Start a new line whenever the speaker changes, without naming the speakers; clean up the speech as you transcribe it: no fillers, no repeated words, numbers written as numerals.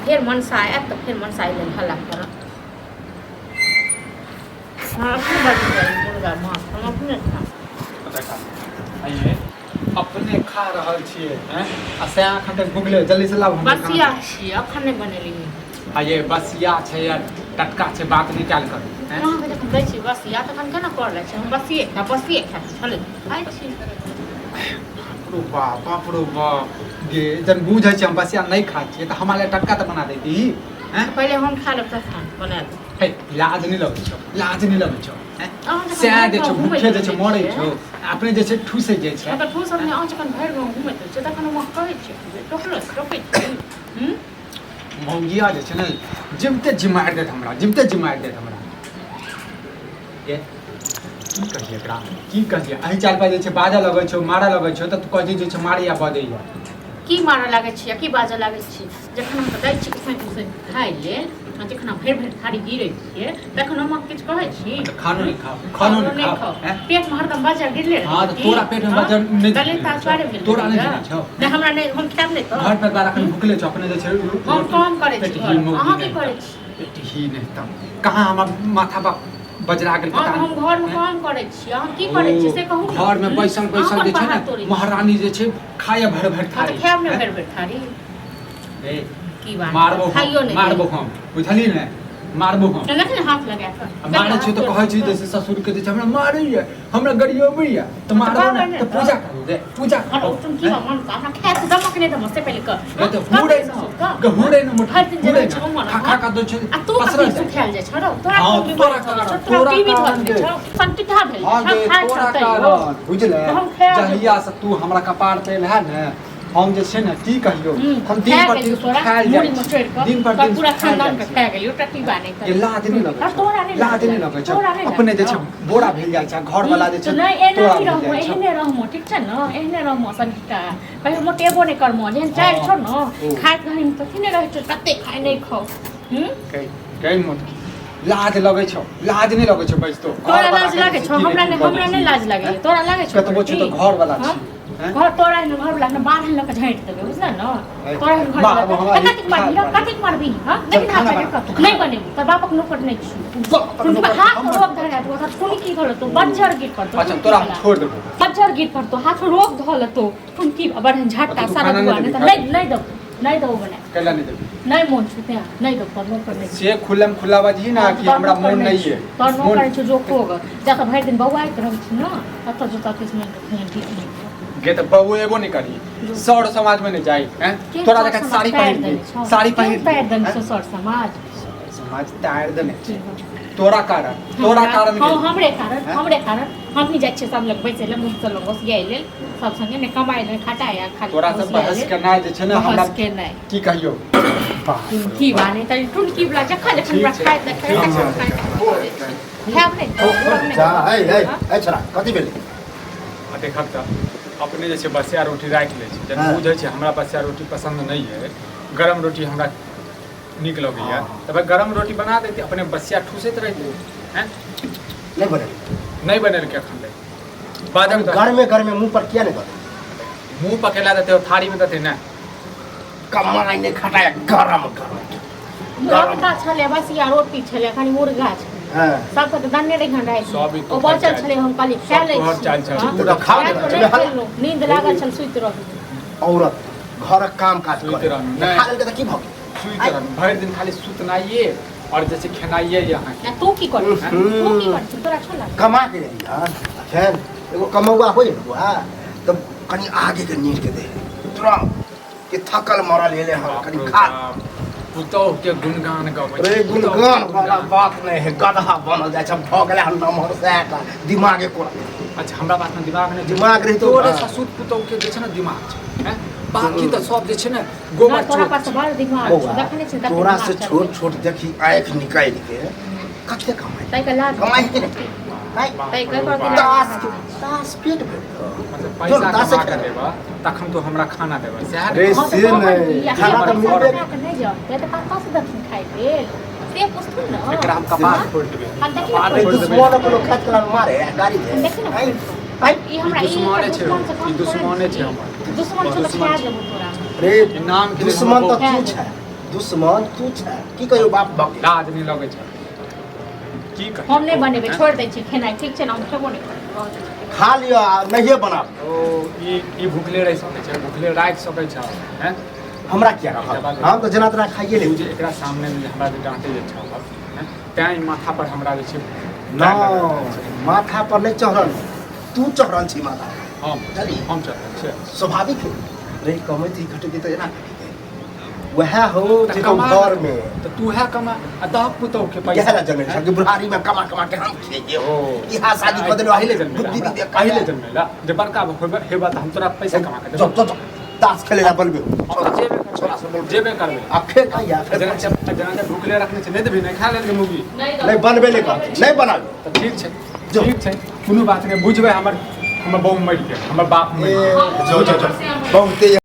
फिर मनसा आया तो फिर मनसा आइले हल्ला कर हां अपने बाजू मुर्गा मांस हम अपने खा
देखा आइए अपने खा रहल छिए हैं आ से आंख तक भूखले जल्दी से लाओ
बसिया छी अखन नहीं बनेली
आइए बसिया छै यार टटका छै बात निकाल कर हैं
कहां के दै छी बसिया त कन केना कर लै छै हम बसिए खा चले खाइ छी
बाप रे बाप गे जन बुझै छै हम बसिया नहीं खाइ छिए त हमरा ले टटका त बना देती हैं
पहले हम खा लेब तखन बना दे
हे लाज नहीं लगै छौ हैं से दे छौ भूखे जे छौ मरै छौ अपने जे छै ठूसे जे छै
त ठूस अपने आँच कन भरि गाँव घुमैत छै तखन हम कहै छी टोकलस टोकै छी
मौगिया जे छै ने जिमते जिमार देत हमरा ये की कहिए अही चाल पर जे छै बाजा लगै छौ मारा लगै छौ त तू कहै जे छै मारिया बदैया
की मारा लागै छी की बाजा लागै छी जखन हम दै छी किसे खाइ ले जखन हम भरि थारी गिरै छियै तखन हम किछु कहै छी
खानो नहीं खाओ
पेट में हरदम बाजा गिरले
हां तो तोरा पेट में बाजा नहीं
गले तासवारे में
तोरा नहीं छौ
नहीं हमरा नहीं हम खाब नहीं तो
घर पर बारा भूखले छौ अपने जे छै
हम काम करै छी अहाँ की करै छी
पेट ही नहीं तम कहां हमर माथा पर बजरा गेल पता
हम घर में काम करै छी अहाँ की करै छी से कहू
घर में बैसल जे छै ने महारानी जे छै खाया भर थारी
खाब नहीं भर थारी
ए
की बात
मारबो हम बुझली ने मारबो हम
लेकिन हाथ लगा कर
मारे छी तो कहै छी जैसे ससुर के जे हमरा मारैया हमरा गरियोबैया तो मारबो ना तो पूजा करू रे पूजा
करू तुम की मन हमरा खाए तो दमक नहीं दम से पहले कर
तो हुड़े न मुठा
हर दिन जे छौ मन
खा खा दो छ
आ तू कथि सुखाल जाय छौ तोरा टीवी धर दे छौ संतिठा भेल
तोरा का बुझले जहिया से तू हमरा कपार पे है ने हम जे छै ने की कहियो हम दिन पर दिन खाइल जाइ दिन पर दिन
पूरा खानदान के खा गेलियो टटी बाने
ये लाज नहीं लगै छौ अपने जे छै बोरा भेल जाइ छै घर वाला जे छै
तोरा एहने रहमो ठीक छै न एहने रहमो संगीता कहियो मोटेबो नहीं करमो जेहन चाइ छौ न खाइत घरी में कथि नहीं रहै छौ कते खाइ नहीं खाओ
कई मोट लाज लगै छौ लाज नहीं लगै छौ बजतो
तोरा लाज लागै छौ हमरा नहीं लाज लागै तोरा लागै छौ
कतबो छ तो घर वाला छी
घर तोरा न घर वाला न बाहर लक झाइट देबे बुझला न तोरा घर वाला कतिक मारबी हां लेकिन हाथ नहीं बने तो बापक नोकट नहीं छु तुम हाथ रोक धरा तो तुम की कर तो बज्जर गिर पर तो
अच्छा तोरा छोड़ देबो
बज्जर गिर पर तो हाथ रोक धल तो तुम की बड़ झटका सारा दुआ नहीं दो बने
कैला नहीं देबो
नहीं मन छुते नहीं दो पर नोकर नहीं
से खुलम खुलावा जी ना कि हमरा मन नहीं है
तो नोकर छु जो खोग जा तो भर दिन बौआई रहै छु न तत जो तक इसमें ठीक नहीं
गे त बबू एबो नहीं करी सौर समाज में नहीं जाई हैं तोरा जका साड़ी पहिर
पैर दन सौर समाज
टायर दने तोरा कारण
हमरे कारण हम नहीं जाय छै सब लोग बैसे ले मुंह से लोग बस गए ले सब संगे ने कमाई ले खटाया खाली
तोरा सब बहस करना जे छै ना हमरा की कहियो
की बाने त टुन की बला जखा हमरा खाय त खाय नहीं
जा ए छोरा कथि भेल
देखब त अपने जे छै बसिया रोटी राख ले छै जब बुझै छै हमरा बसिया रोटी पसंद नहीं है गरम रोटी हमरा निक लगैया तब गरम रोटी बना देती अपने बसिया ठूसैत रहते हैं नहीं बने क्या खन ले बाजम
घर में मुंह पर किया नहीं कर
मुंह पकेला देते हो थारी में देते ना
कमाई ने खटाया गरम
मुर्गा छले बसिया रोटी छले खाली मुर्गा छले सब तो दन्ने रे घंडाई ओ बचल छले हम खाली खा ले
पूरा खा
नींद लागल छल सुइत रह
औरत घर काम काज करे खा ले त की भ
सुइत रह भर दिन खाली सुतनाइए और जैसे खनाइए यहाँ
तू की कर तोरा छोला
कमा के यार खैर एगो कमौआ होय बुआ तब कनी आगे के नींद के दे तोरा के थकल मरल ले हम कनी खा
पुतो के गुणगान गावे
रे गुणगान वाला बात नहीं है गधा बनल जाय छ भगले हम नमहर से का दिमागे को
अच्छा हमरा बात में दिमाग नहीं
दिमाग रही तो
तोरे ससुर पुतो के जे छ ना दिमाग छ हैं बाकी तो सब जे छ ना गोबर
तोरा पास बड़ दिमाग छ देखने छ
तोरा से छोट देखी आंख निकाल के कते कमाई
तई का लाज
कमाई के
तई का कर
दास पेट भर
मतलब पैसा कमा के देबा तखन तो हमरा खाना देबा सह
रे से नहीं खाना तो मिलबे
नहीं जाओ ते तो पास दक्षिण खाई गेल से पुस्तक न
एकरा हम कपास छोड़ देबे
पाटे दुश्मन को खत कर मारे गाड़ी दे
ई हमरा
दुश्मने छै हमर
दुश्मन छ तो खा देबो तोरा
रे
नाम के
दुश्मन तो तू छै दुश्मन तू छै की कहियो बाप बाप
लाज नहीं लगे छै की कही
हम नहीं बनेबे छोड़ दै छी खेनाइ ठीक छै ना हम खेबो नहीं करब
खा लियो आ नहिए बनाब
ओ ई भूखले रह सकै छै भूखले राख सकै छै हैं
हमरा किया रखब हम तो जना तना खाइए ले
जे एकरा सामने में हमरा जे डांटे जे छै हैं तैं माथा पर हमरा जे छै
ना माथा पर नहीं चढ़ल तू चढ़ल छी माथा
हम चल छै
स्वाभाविक है रे कमे थी घट के तो जना वह हो जे तो घर में
तो तू है कमा आ दह पुतौ के पैसा
केहला जन्मे छ कि बुढ़ारी में कमा कमा के हम खिए हो इहा शादी कर देलो अहिले बुद्धि दे
पहिले जन्मेला जे बड़का हेबा त हम तोरा पैसा कमा के
जो जो ताश खेलेला बनबे
जेबे करबे
अब खेल का या
जना भूखले रखने छै नहीं देबे नहीं खा लेबे मूवी
नहीं बनबे नहीं कर नहीं बनाबे
तो ठीक छै कोनो बात नहीं बुझबे हमर बहु मर के हमर बाप मर
जो बहुते